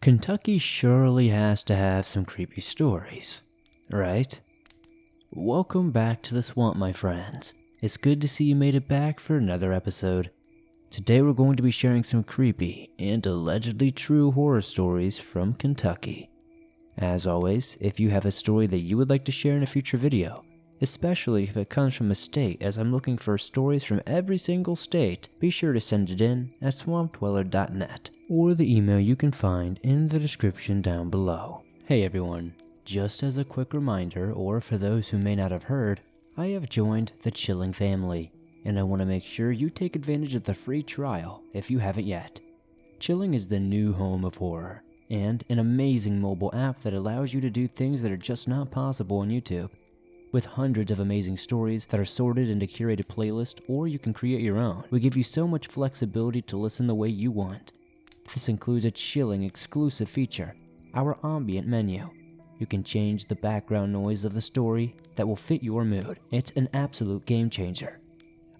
Kentucky surely has to have some creepy stories, right? Welcome back to the swamp, my friends. It's good to see you made it back for another episode. Today we're going to be sharing some creepy and allegedly true horror stories from Kentucky. As always, if you have a story that you would like to share in a future video, especially if it comes from a state, as I'm looking for stories from every single state, be sure to send it in at swampdweller.net or the email you can find in the description down below. Hey everyone, just as a quick reminder, or for those who may not have heard, I have joined the Chilling family, and I want to make sure you take advantage of the free trial if you haven't yet. Chilling is the new home of horror, and an amazing mobile app that allows you to do things that are just not possible on YouTube. With hundreds of amazing stories that are sorted into curated playlists, or you can create your own, we give you so much flexibility to listen the way you want. This includes a chilling exclusive feature, our ambient menu. You can change the background noise of the story that will fit your mood. It's an absolute game changer.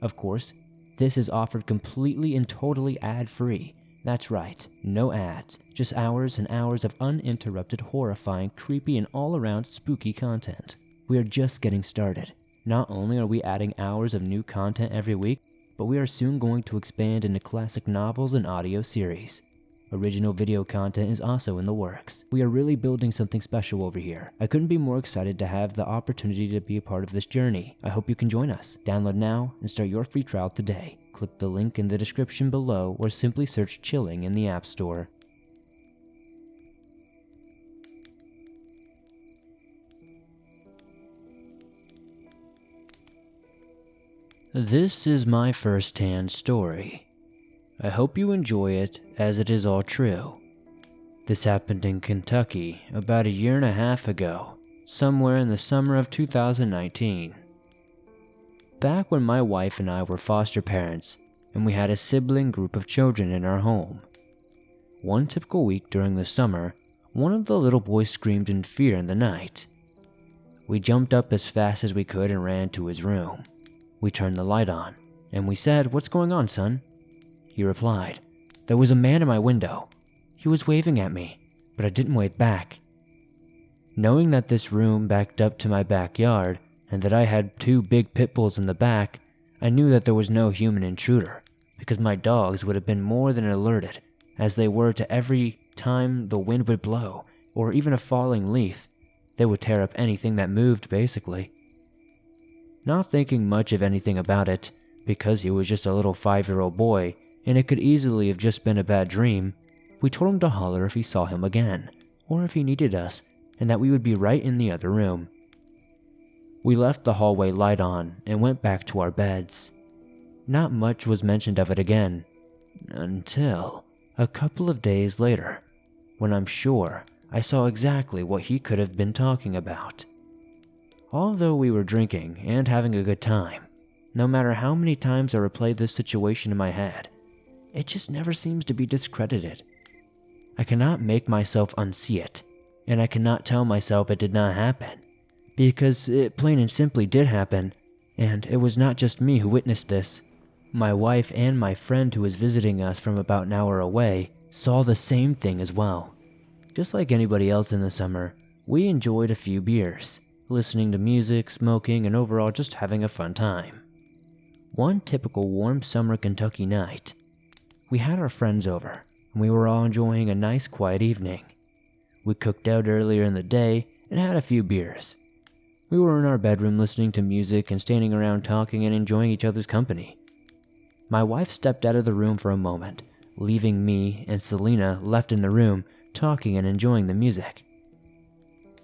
Of course, this is offered completely and totally ad-free. That's right, no ads, just hours and hours of uninterrupted, horrifying, creepy, and all-around spooky content. We are just getting started. Not only are we adding hours of new content every week, but we are soon going to expand into classic novels and audio series. Original video content is also in the works. We are really building something special over here. I couldn't be more excited to have the opportunity to be a part of this journey. I hope you can join us. Download now and start your free trial today. Click the link in the description below or simply search Chilling in the App Store. This is my first-hand story. I hope you enjoy it, as it is all true. This happened in Kentucky about 1.5 years ago, somewhere in the summer of 2019. Back when my wife and I were foster parents, and we had a sibling group of children in our home. One typical week during the summer, one of the little boys screamed in fear in the night. We jumped up as fast as we could and ran to his room. We turned the light on, and we said, "What's going on, son?" He replied, "There was a man in my window. He was waving at me, but I didn't wave back." Knowing that this room backed up to my backyard, and that I had 2 big pit bulls in the back, I knew that there was no human intruder, because my dogs would have been more than alerted, as they were to every time the wind would blow, or even a falling leaf. They would tear up anything that moved, basically. Not thinking much of anything about it, because he was just a little 5-year-old boy, and it could easily have just been a bad dream, we told him to holler if he saw him again, or if he needed us, and that we would be right in the other room. We left the hallway light on and went back to our beds. Not much was mentioned of it again, until a couple of days later, when I'm sure I saw exactly what he could have been talking about. Although we were drinking and having a good time, no matter how many times I replayed this situation in my head, it just never seems to be discredited. I cannot make myself unsee it, and I cannot tell myself it did not happen, because it plain and simply did happen, and it was not just me who witnessed this. My wife and my friend who was visiting us from about an hour away saw the same thing as well. Just like anybody else in the summer, we enjoyed a few beers, listening to music, smoking, and overall just having a fun time. One typical warm summer Kentucky night, we had our friends over, and we were all enjoying a nice quiet evening. We cooked out earlier in the day and had a few beers. We were in our bedroom listening to music and standing around talking and enjoying each other's company. My wife stepped out of the room for a moment, leaving me and Selena left in the room talking and enjoying the music.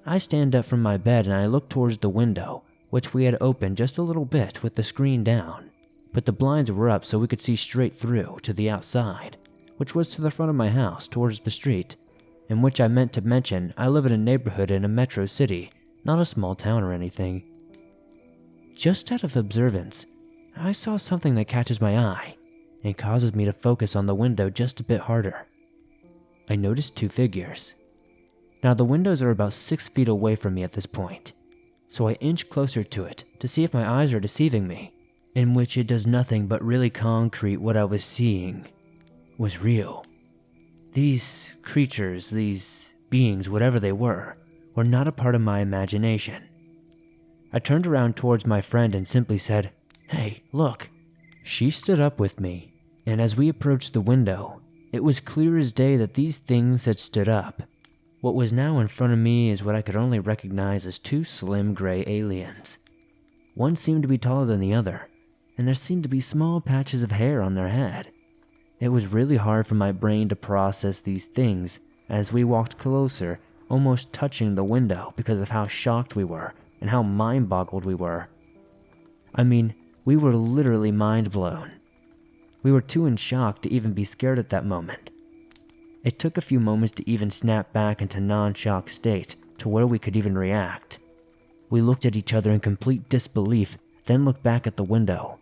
I stand up from my bed and I look towards the window, which we had opened just a little bit with the screen down, but the blinds were up so we could see straight through to the outside, which was to the front of my house towards the street, in which I meant to mention I live in a neighborhood in a metro city, not a small town or anything. Just out of observance, I saw something that catches my eye and causes me to focus on the window just a bit harder. I noticed 2 figures. Now the windows are about 6 feet away from me at this point, so I inch closer to it to see if my eyes are deceiving me, in which it does nothing but really concrete what I was seeing was real. These creatures, these beings, whatever they were not a part of my imagination. I turned around towards my friend and simply said, "Hey, look." She stood up with me, and as we approached the window, it was clear as day that these things had stood up. What was now in front of me is what I could only recognize as two slim gray aliens. One seemed to be taller than the other, and there seemed to be small patches of hair on their head. It was really hard for my brain to process these things as we walked closer, almost touching the window because of how shocked we were and how mind-boggled we were. I mean, we were literally mind-blown. We were too in shock to even be scared at that moment. It took a few moments to even snap back into non-shock state to where we could even react. We looked at each other in complete disbelief, then looked back at the window.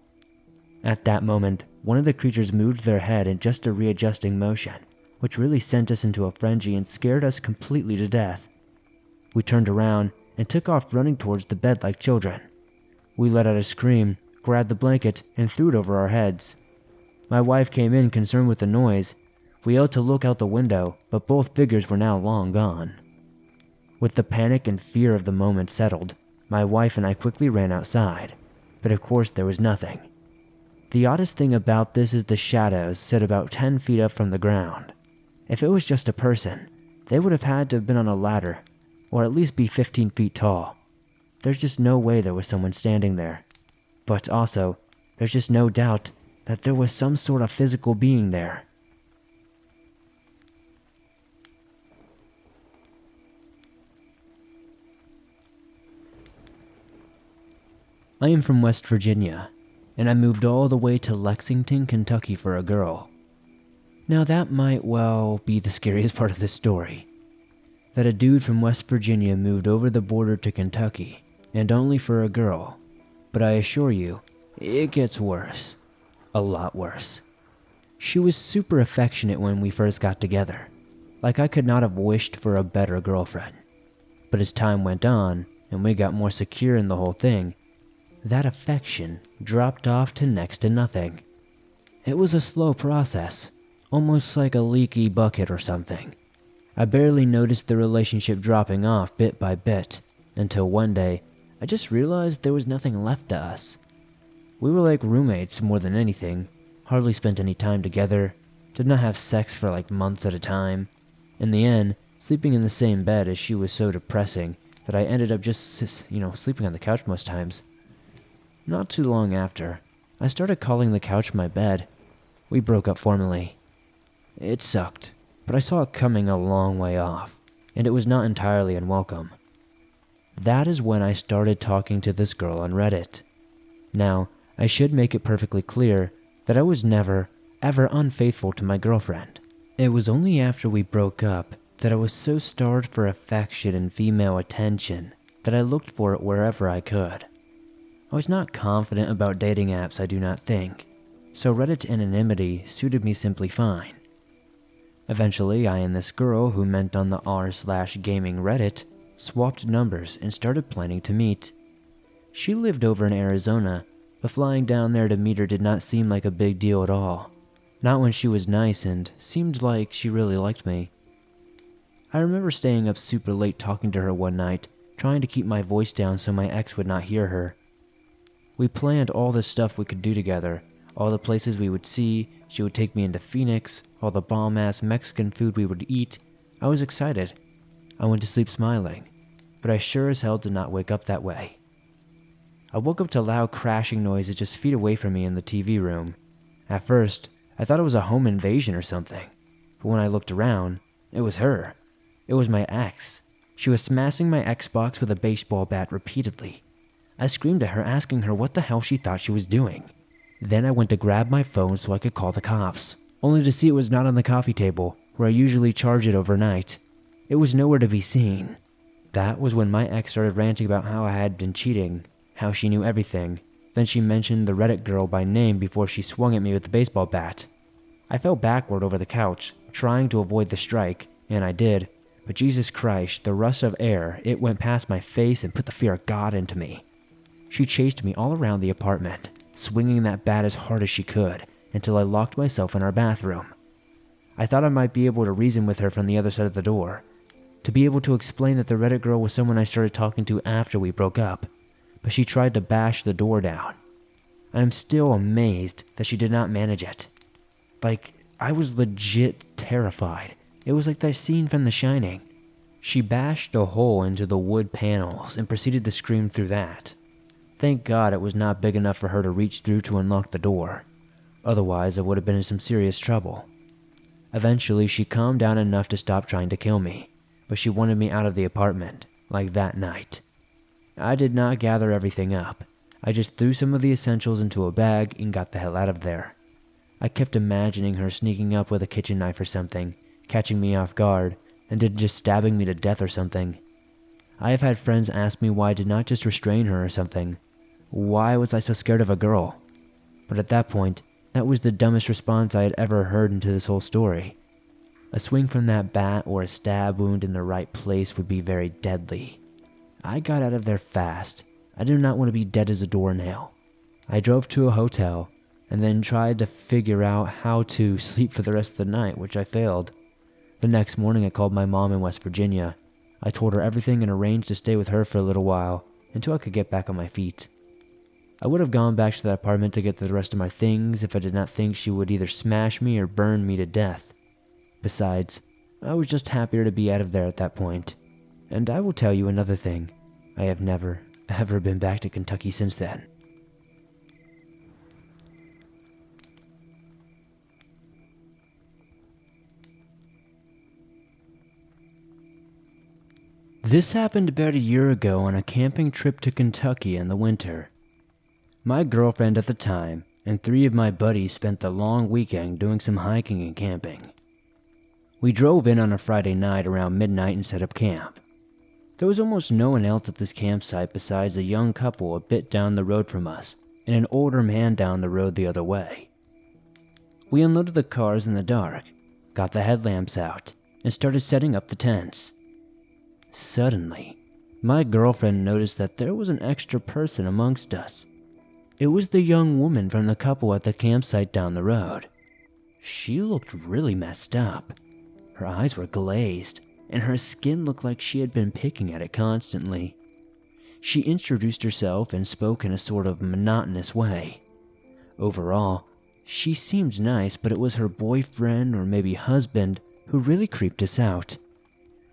At that moment, one of the creatures moved their head in just a readjusting motion, which really sent us into a frenzy and scared us completely to death. We turned around and took off running towards the bed like children. We let out a scream, grabbed the blanket, and threw it over our heads. My wife came in concerned with the noise. We yelled to look out the window, but both figures were now long gone. With the panic and fear of the moment settled, my wife and I quickly ran outside, but of course there was nothing. The oddest thing about this is the shadows sit about 10 feet up from the ground. If it was just a person, they would have had to have been on a ladder, or at least be 15 feet tall. There's just no way there was someone standing there. But also, there's just no doubt that there was some sort of physical being there. I am from West Virginia, and I moved all the way to Lexington, Kentucky for a girl. Now that might well be the scariest part of this story. That a dude from West Virginia moved over the border to Kentucky, and only for a girl. But I assure you, it gets worse. A lot worse. She was super affectionate when we first got together. Like I could not have wished for a better girlfriend. But as time went on, and we got more secure in the whole thing, that affection dropped off to next to nothing. It was a slow process, almost like a leaky bucket or something. I barely noticed the relationship dropping off bit by bit, until one day, I just realized there was nothing left to us. We were like roommates more than anything, hardly spent any time together, did not have sex for like months at a time. In the end, sleeping in the same bed as she was so depressing that I ended up just, sleeping on the couch most times. Not too long after, I started calling the couch my bed. We broke up formally. It sucked, but I saw it coming a long way off, and it was not entirely unwelcome. That is when I started talking to this girl on Reddit. Now, I should make it perfectly clear that I was never, ever unfaithful to my girlfriend. It was only after we broke up that I was so starved for affection and female attention that I looked for it wherever I could. I was not confident about dating apps, I do not think, so Reddit's anonymity suited me simply fine. Eventually, I and this girl who met on the r/gaming Reddit swapped numbers and started planning to meet. She lived over in Arizona, but flying down there to meet her did not seem like a big deal at all. Not when she was nice and seemed like she really liked me. I remember staying up super late talking to her one night, trying to keep my voice down so my ex would not hear her. We planned all the stuff we could do together, all the places we would see. She would take me into Phoenix, all the bomb-ass Mexican food we would eat. I was excited. I went to sleep smiling, but I sure as hell did not wake up that way. I woke up to loud crashing noises just feet away from me in the TV room. At first, I thought it was a home invasion or something, but when I looked around, it was her. It was my ex. She was smashing my Xbox with a baseball bat repeatedly. I screamed at her, asking her what the hell she thought she was doing. Then I went to grab my phone so I could call the cops, only to see it was not on the coffee table, where I usually charge it overnight. It was nowhere to be seen. That was when my ex started ranting about how I had been cheating, how she knew everything. Then she mentioned the Reddit girl by name before she swung at me with the baseball bat. I fell backward over the couch, trying to avoid the strike, and I did, but Jesus Christ, the rush of air, it went past my face and put the fear of God into me. She chased me all around the apartment, swinging that bat as hard as she could, until I locked myself in our bathroom. I thought I might be able to reason with her from the other side of the door, to be able to explain that the Reddit girl was someone I started talking to after we broke up, but she tried to bash the door down. I am still amazed that she did not manage it. Like, I was legit terrified. It was like that scene from The Shining. She bashed a hole into the wood panels and proceeded to scream through that. Thank God it was not big enough for her to reach through to unlock the door. Otherwise, I would have been in some serious trouble. Eventually, she calmed down enough to stop trying to kill me, but she wanted me out of the apartment, like that night. I did not gather everything up. I just threw some of the essentials into a bag and got the hell out of there. I kept imagining her sneaking up with a kitchen knife or something, catching me off guard, and then just stabbing me to death or something. I have had friends ask me why I did not just restrain her or something. Why was I so scared of a girl? But at that point, that was the dumbest response I had ever heard into this whole story. A swing from that bat or a stab wound in the right place would be very deadly. I got out of there fast. I did not want to be dead as a doornail. I drove to a hotel and then tried to figure out how to sleep for the rest of the night, which I failed. The next morning I called my mom in West Virginia. I told her everything and arranged to stay with her for a little while until I could get back on my feet. I would have gone back to that apartment to get the rest of my things if I did not think she would either smash me or burn me to death. Besides, I was just happier to be out of there at that point. And I will tell you another thing. I have never, ever been back to Kentucky since then. This happened about a year ago on a camping trip to Kentucky in the winter. My girlfriend at the time and 3 of my buddies spent the long weekend doing some hiking and camping. We drove in on a Friday night around midnight and set up camp. There was almost no one else at this campsite besides a young couple a bit down the road from us and an older man down the road the other way. We unloaded the cars in the dark, got the headlamps out, and started setting up the tents. Suddenly, my girlfriend noticed that there was an extra person amongst us. It was the young woman from the couple at the campsite down the road. She looked really messed up. Her eyes were glazed, and her skin looked like she had been picking at it constantly. She introduced herself and spoke in a sort of monotonous way. Overall, she seemed nice, but it was her boyfriend or maybe husband who really creeped us out.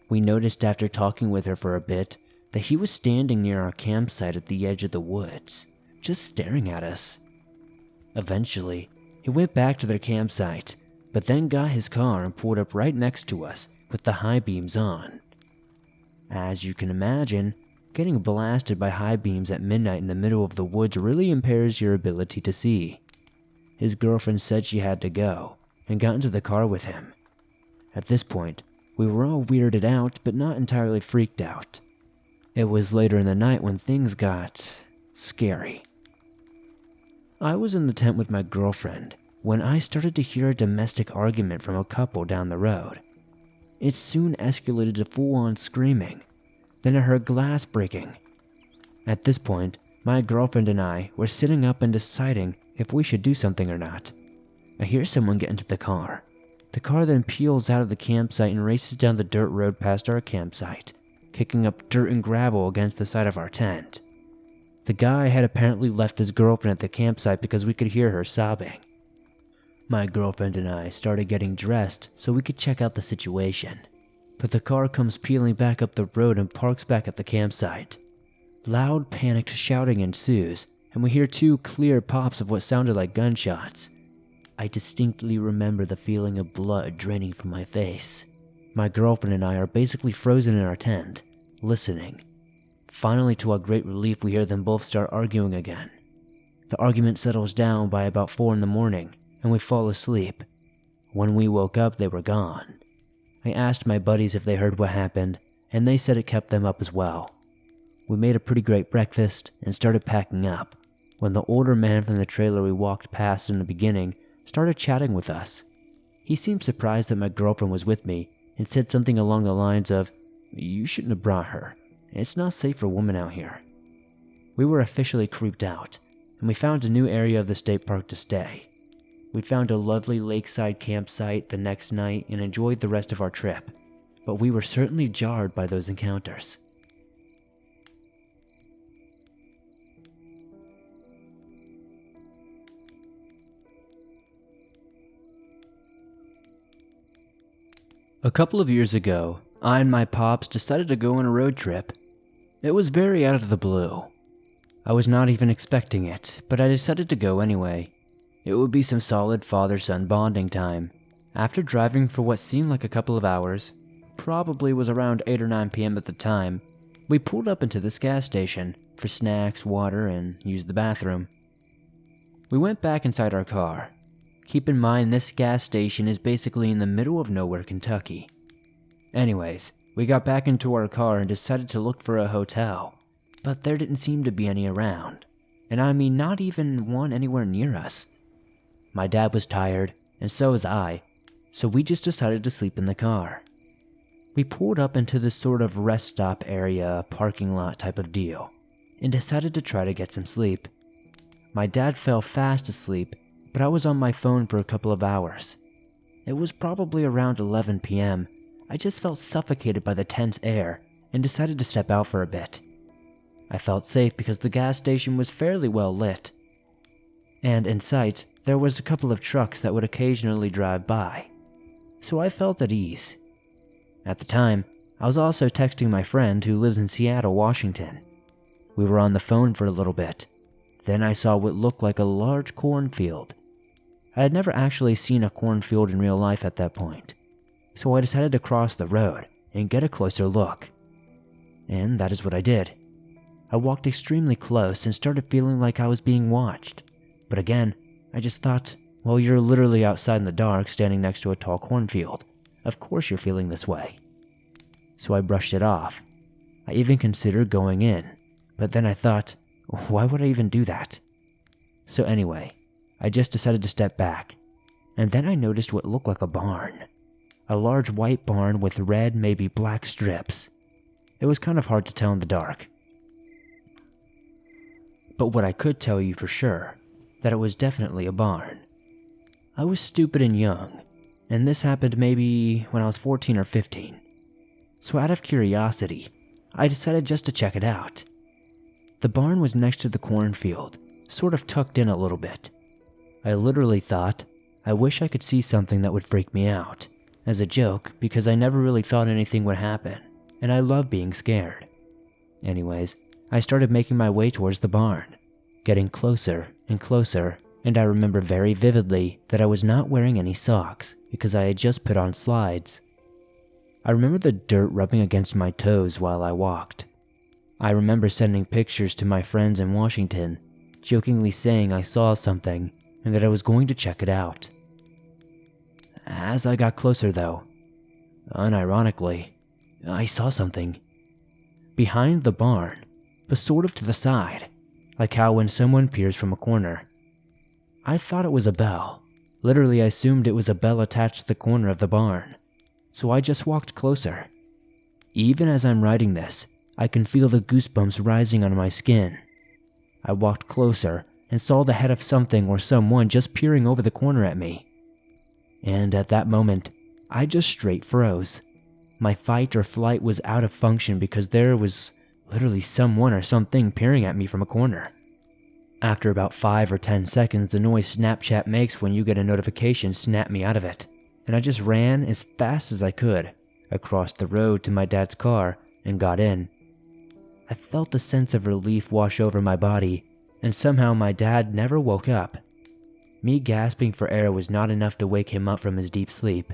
We noticed after talking with her for a bit that he was standing near our campsite at the edge of the woods, just staring at us. Eventually, he went back to their campsite, but then got his car and pulled up right next to us with the high beams on. As you can imagine, getting blasted by high beams at midnight in the middle of the woods really impairs your ability to see. His girlfriend said she had to go and got into the car with him. At this point, we were all weirded out, but not entirely freaked out. It was later in the night when things got scary. I was in the tent with my girlfriend when I started to hear a domestic argument from a couple down the road. It soon escalated to full-on screaming. Then I heard glass breaking. At this point, my girlfriend and I were sitting up and deciding if we should do something or not. I hear someone get into the car. The car then peels out of the campsite and races down the dirt road past our campsite, kicking up dirt and gravel against the side of our tent. The guy had apparently left his girlfriend at the campsite because we could hear her sobbing. My girlfriend and I started getting dressed so we could check out the situation, but the car comes peeling back up the road and parks back at the campsite. Loud, panicked shouting ensues, and we hear 2 clear pops of what sounded like gunshots. I distinctly remember the feeling of blood draining from my face. My girlfriend and I are basically frozen in our tent, listening. Finally, to our great relief, we hear them both start arguing again. The argument settles down by about 4 in the morning, and we fall asleep. When we woke up, they were gone. I asked my buddies if they heard what happened, and they said it kept them up as well. We made a pretty great breakfast and started packing up, when the older man from the trailer we walked past in the beginning started chatting with us. He seemed surprised that my girlfriend was with me and said something along the lines of, "You shouldn't have brought her. It's not safe for women out here." We were officially creeped out, and we found a new area of the state park to stay. We found a lovely lakeside campsite the next night and enjoyed the rest of our trip, but we were certainly jarred by those encounters. A couple of years ago, I and my pops decided to go on a road trip. It was very out of the blue. I was not even expecting it, but I decided to go anyway. It would be some solid father-son bonding time. After driving for what seemed like a couple of hours, probably was around 8 or 9 p.m. at the time, we pulled up into this gas station for snacks, water, and used the bathroom. We went back inside our car. Keep in mind this gas station is basically in the middle of nowhere, Kentucky. Anyways, we got back into our car and decided to look for a hotel, but there didn't seem to be any around, and I mean not even one anywhere near us. My dad was tired, and so was I, so we just decided to sleep in the car. We pulled up into this sort of rest stop area, parking lot type of deal, and decided to try to get some sleep. My dad fell fast asleep, but I was on my phone for a couple of hours. It was probably around 11 p.m. I just felt suffocated by the tense air and decided to step out for a bit. I felt safe because the gas station was fairly well lit, and in sight there was a couple of trucks that would occasionally drive by, so I felt at ease. At the time, I was also texting my friend who lives in Seattle, Washington. We were on the phone for a little bit. Then I saw what looked like a large cornfield. I had never actually seen a cornfield in real life at that point, so I decided to cross the road and get a closer look. And that is what I did. I walked extremely close and started feeling like I was being watched. But again, I just thought, well, you're literally outside in the dark standing next to a tall cornfield. Of course you're feeling this way. So I brushed it off. I even considered going in, but then I thought, why would I even do that? So anyway, I just decided to step back, and then I noticed what looked like a barn. A large white barn with red, maybe black strips. It was kind of hard to tell in the dark. But what I could tell you for sure, that it was definitely a barn. I was stupid and young, and this happened maybe when I was 14 or 15. So out of curiosity, I decided just to check it out. The barn was next to the cornfield, sort of tucked in a little bit. I literally thought, I wish I could see something that would freak me out, as a joke because I never really thought anything would happen, and I love being scared. Anyways, I started making my way towards the barn, getting closer and closer, and I remember very vividly that I was not wearing any socks because I had just put on slides. I remember the dirt rubbing against my toes while I walked. I remember sending pictures to my friends in Washington, jokingly saying I saw something and that I was going to check it out. As I got closer though, unironically, I saw something. Behind the barn, but sort of to the side, like how when someone peers from a corner. I thought it was a bell. Literally, I assumed it was a bell attached to the corner of the barn. So I just walked closer. Even as I'm writing this, I can feel the goosebumps rising on my skin. I walked closer and saw the head of something or someone just peering over the corner at me. And at that moment, I just straight froze. My fight or flight was out of function because there was literally someone or something peering at me from a corner. After about 5 or 10 seconds, the noise Snapchat makes when you get a notification snapped me out of it, and I just ran as fast as I could across the road to my dad's car and got in. I felt a sense of relief wash over my body, and somehow my dad never woke up. Me gasping for air was not enough to wake him up from his deep sleep.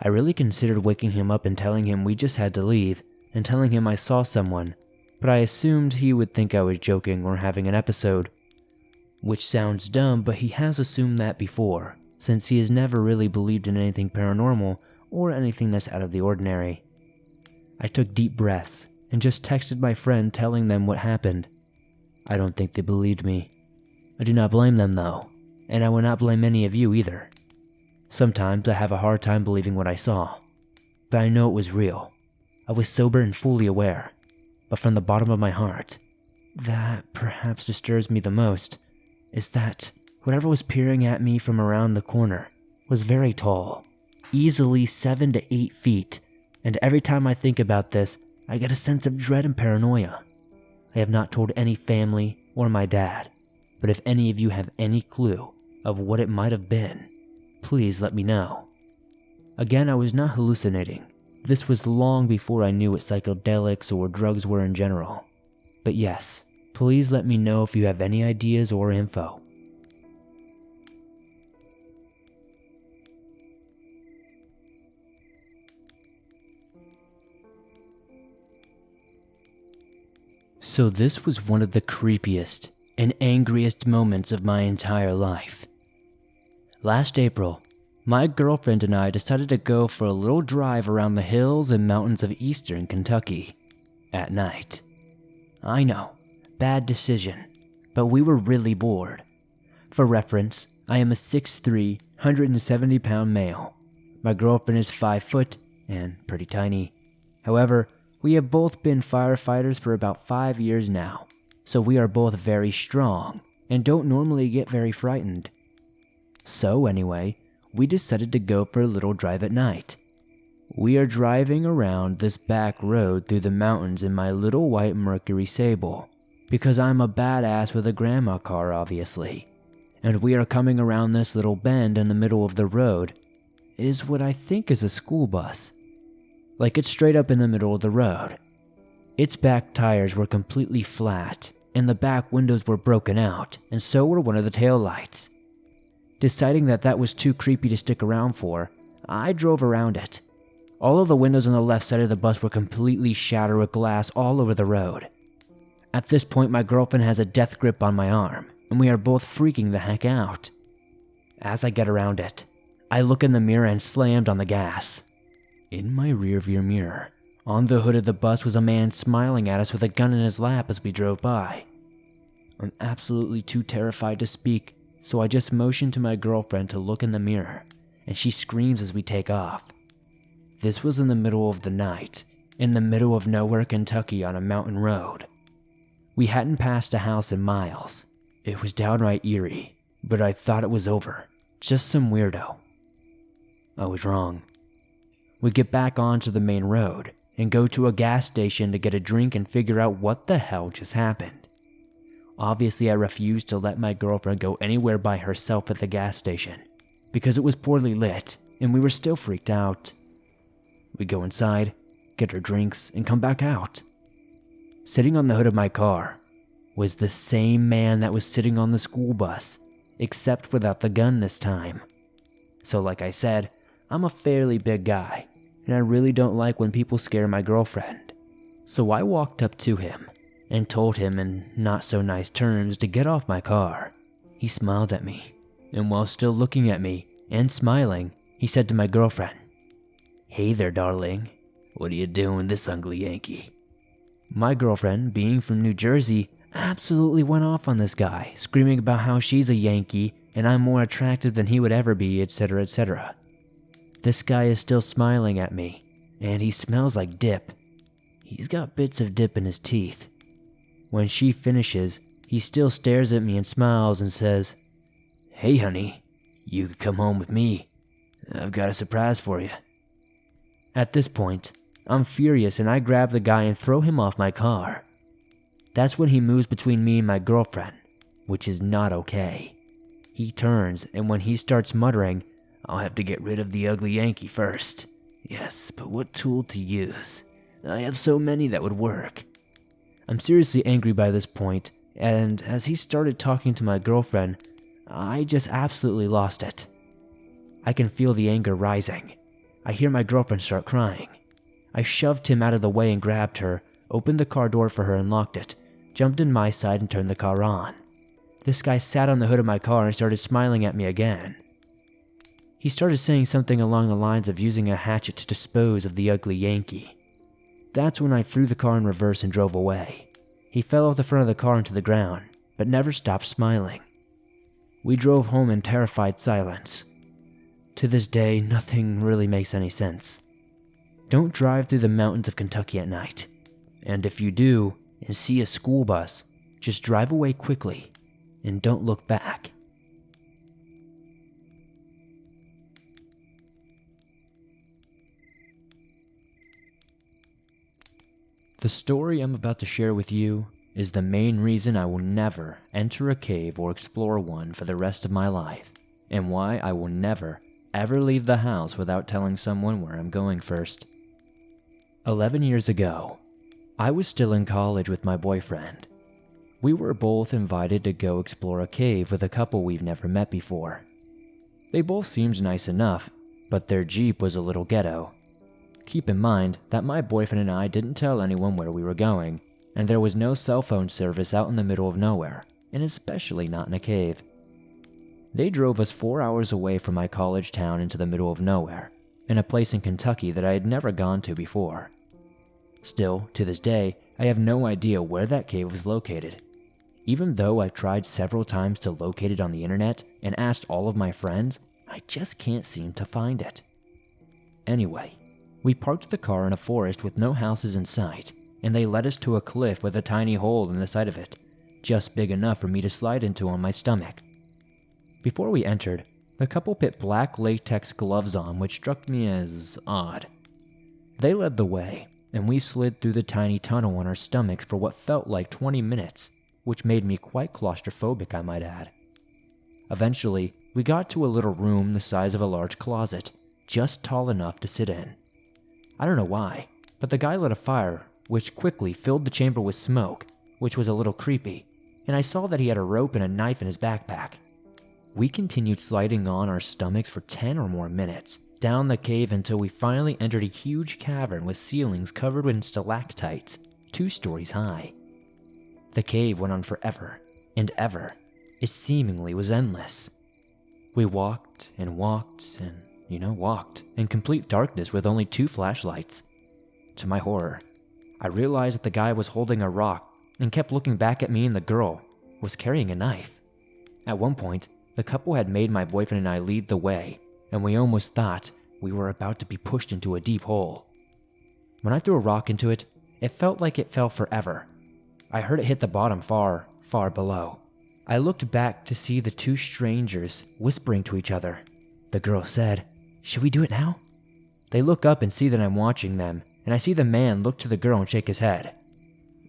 I really considered waking him up and telling him we just had to leave, and telling him I saw someone, but I assumed he would think I was joking or having an episode. Which sounds dumb, but he has assumed that before, since he has never really believed in anything paranormal or anything that's out of the ordinary. I took deep breaths and just texted my friend telling them what happened. I don't think they believed me. I do not blame them though, and I will not blame any of you either. Sometimes I have a hard time believing what I saw, but I know it was real. I was sober and fully aware, but from the bottom of my heart, that perhaps disturbs me the most is that whatever was peering at me from around the corner was very tall, easily 7 to 8 feet, and every time I think about this, I get a sense of dread and paranoia. I have not told any family or my dad, but if any of you have any clue of what it might have been, please let me know. Again, I was not hallucinating. This was long before I knew what psychedelics or drugs were in general. But yes, please let me know if you have any ideas or info. So this was one of the creepiest and angriest moments of my entire life. Last April, my girlfriend and I decided to go for a little drive around the hills and mountains of eastern Kentucky at night. I know, bad decision, but we were really bored. For reference, I am a 6'3", 170-pound male. My girlfriend is 5 foot and pretty tiny. However, we have both been firefighters for about 5 years now, so we are both very strong and don't normally get very frightened. So anyway, we decided to go for a little drive at night. We are driving around this back road through the mountains in my little white Mercury Sable, because I'm a badass with a grandma car obviously, and we are coming around this little bend in the middle of the road is what I think is a school bus. Like it's straight up in the middle of the road. Its back tires were completely flat, and the back windows were broken out, and so were one of the taillights. Deciding that that was too creepy to stick around for, I drove around it. All of the windows on the left side of the bus were completely shattered with glass all over the road. At this point, my girlfriend has a death grip on my arm, and we are both freaking the heck out. As I get around it, I look in the mirror and slammed on the gas. In my rearview mirror, on the hood of the bus was a man smiling at us with a gun in his lap as we drove by. I'm absolutely too terrified to speak, so I just motioned to my girlfriend to look in the mirror, and she screams as we take off. This was in the middle of the night, in the middle of nowhere, Kentucky on a mountain road. We hadn't passed a house in miles. It was downright eerie, but I thought it was over. Just some weirdo. I was wrong. We get back onto the main road and go to a gas station to get a drink and figure out what the hell just happened. Obviously, I refused to let my girlfriend go anywhere by herself at the gas station because it was poorly lit and we were still freaked out. We go inside, get our drinks, and come back out. Sitting on the hood of my car was the same man that was sitting on the school bus, except without the gun this time. So like I said, I'm a fairly big guy, and I really don't like when people scare my girlfriend. So I walked up to him and told him in not so nice terms to get off my car. He smiled at me, and while still looking at me and smiling, he said to my girlfriend, "Hey there, darling. What are you doing, this ugly Yankee?" My girlfriend, being from New Jersey, absolutely went off on this guy, screaming about how she's a Yankee and I'm more attractive than he would ever be, etc., etc. This guy is still smiling at me, and he smells like dip. He's got bits of dip in his teeth. When she finishes, he still stares at me and smiles and says, "Hey honey, you could come home with me. I've got a surprise for you." At this point, I'm furious and I grab the guy and throw him off my car. That's when he moves between me and my girlfriend, which is not okay. He turns, and when he starts muttering, "I'll have to get rid of the ugly Yankee first. Yes, but what tool to use? I have so many that would work." I'm seriously angry by this point, and as he started talking to my girlfriend, I just absolutely lost it. I can feel the anger rising. I hear my girlfriend start crying. I shoved him out of the way and grabbed her, opened the car door for her and locked it, jumped in my side and turned the car on. This guy sat on the hood of my car and started smiling at me again. He started saying something along the lines of using a hatchet to dispose of the ugly Yankee. That's when I threw the car in reverse and drove away. He fell off the front of the car into the ground, but never stopped smiling. We drove home in terrified silence. To this day, nothing really makes any sense. Don't drive through the mountains of Kentucky at night. And if you do, and see a school bus, just drive away quickly, and don't look back. The story I'm about to share with you is the main reason I will never enter a cave or explore one for the rest of my life, and why I will never, ever leave the house without telling someone where I'm going first. 11 years ago, I was still in college with my boyfriend. We were both invited to go explore a cave with a couple we've never met before. They both seemed nice enough, but their Jeep was a little ghetto. Keep in mind that my boyfriend and I didn't tell anyone where we were going, and there was no cell phone service out in the middle of nowhere, and especially not in a cave. They drove us 4 hours away from my college town into the middle of nowhere, in a place in Kentucky that I had never gone to before. Still, to this day, I have no idea where that cave was located. Even though I've tried several times to locate it on the internet and asked all of my friends, I just can't seem to find it. Anyway, we parked the car in a forest with no houses in sight, and they led us to a cliff with a tiny hole in the side of it, just big enough for me to slide into on my stomach. Before we entered, the couple put black latex gloves on, which struck me as odd. They led the way, and we slid through the tiny tunnel on our stomachs for what felt like 20 minutes, which made me quite claustrophobic, I might add. Eventually, we got to a little room the size of a large closet, just tall enough to sit in. I don't know why, but the guy lit a fire, which quickly filled the chamber with smoke, which was a little creepy, and I saw that he had a rope and a knife in his backpack. We continued sliding on our stomachs for 10 or more minutes, down the cave until we finally entered a huge cavern with ceilings covered in stalactites, 2 stories high. The cave went on forever and ever. It seemingly was endless. We walked and walked and, walked in complete darkness with only 2 flashlights. To my horror, I realized that the guy was holding a rock and kept looking back at me, and the girl was carrying a knife. At one point, the couple had made my boyfriend and I lead the way, and we almost thought we were about to be pushed into a deep hole. When I threw a rock into it, it felt like it fell forever. I heard it hit the bottom far, far below. I looked back to see the 2 strangers whispering to each other. The girl said, "Should we do it now?" They look up and see that I'm watching them, and I see the man look to the girl and shake his head.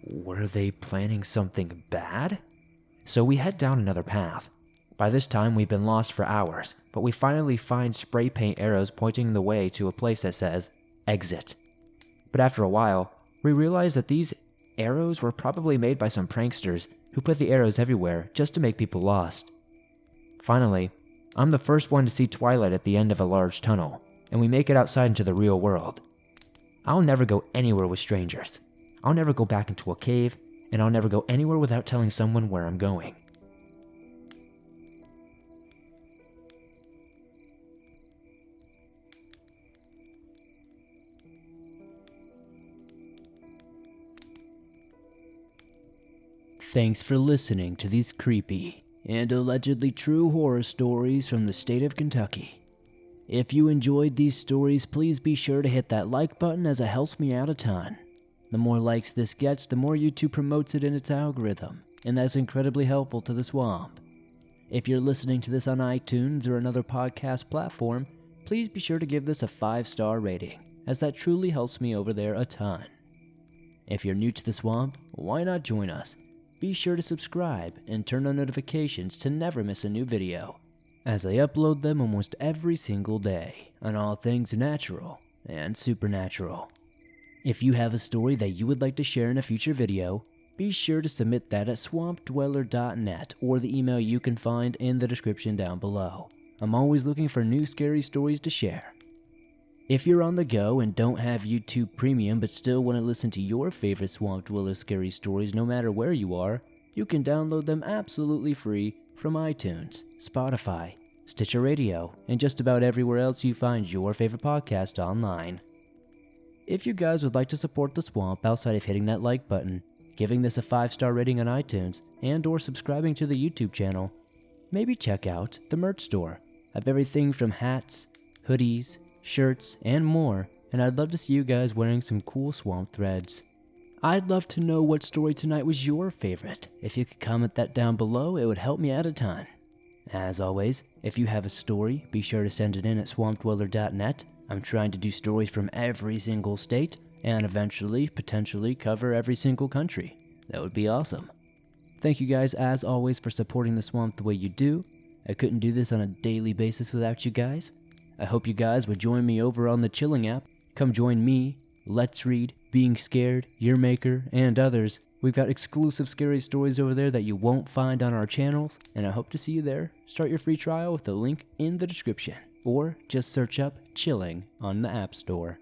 Were they planning something bad? So we head down another path. By this time, we've been lost for hours, but we finally find spray paint arrows pointing the way to a place that says, "Exit." But after a while, we realize that these arrows were probably made by some pranksters who put the arrows everywhere just to make people lost. Finally, I'm the first one to see twilight at the end of a large tunnel, and we make it outside into the real world. I'll never go anywhere with strangers. I'll never go back into a cave, and I'll never go anywhere without telling someone where I'm going. Thanks for listening to these creepy and allegedly true horror stories from the state of Kentucky. If you enjoyed these stories, please be sure to hit that like button, as it helps me out a ton. The more likes this gets, the more YouTube promotes it in its algorithm, and that's incredibly helpful to the swamp. If you're listening to this on iTunes or another podcast platform, please be sure to give this a 5-star rating, as that truly helps me over there a ton. If you're new to the swamp, why not join us? Be sure to subscribe and turn on notifications to never miss a new video, as I upload them almost every single day on all things natural and supernatural. If you have a story that you would like to share in a future video, be sure to submit that at swampdweller.net or the email you can find in the description down below. I'm always looking for new scary stories to share. If you're on the go and don't have YouTube Premium but still want to listen to your favorite Swamp Dweller scary stories no matter where you are, you can download them absolutely free from iTunes, Spotify, Stitcher Radio, and just about everywhere else you find your favorite podcast online. If you guys would like to support the swamp outside of hitting that like button, giving this a 5-star rating on iTunes, and or subscribing to the YouTube channel, maybe check out the merch store. I have everything from hats, hoodies, shirts, and more, and I'd love to see you guys wearing some cool swamp threads. I'd love to know what story tonight was your favorite. If you could comment that down below, it would help me out a ton. As always, if you have a story, be sure to send it in at swampdweller.net. I'm trying to do stories from every single state, and eventually, potentially cover every single country. That would be awesome. Thank you guys as always for supporting the swamp the way you do. I couldn't do this on a daily basis without you guys. I hope you guys would join me over on the Chilling app. Come join me, Let's Read, Being Scared, Your Maker, and others. We've got exclusive scary stories over there that you won't find on our channels, and I hope to see you there. Start your free trial with the link in the description, or just search up Chilling on the App Store.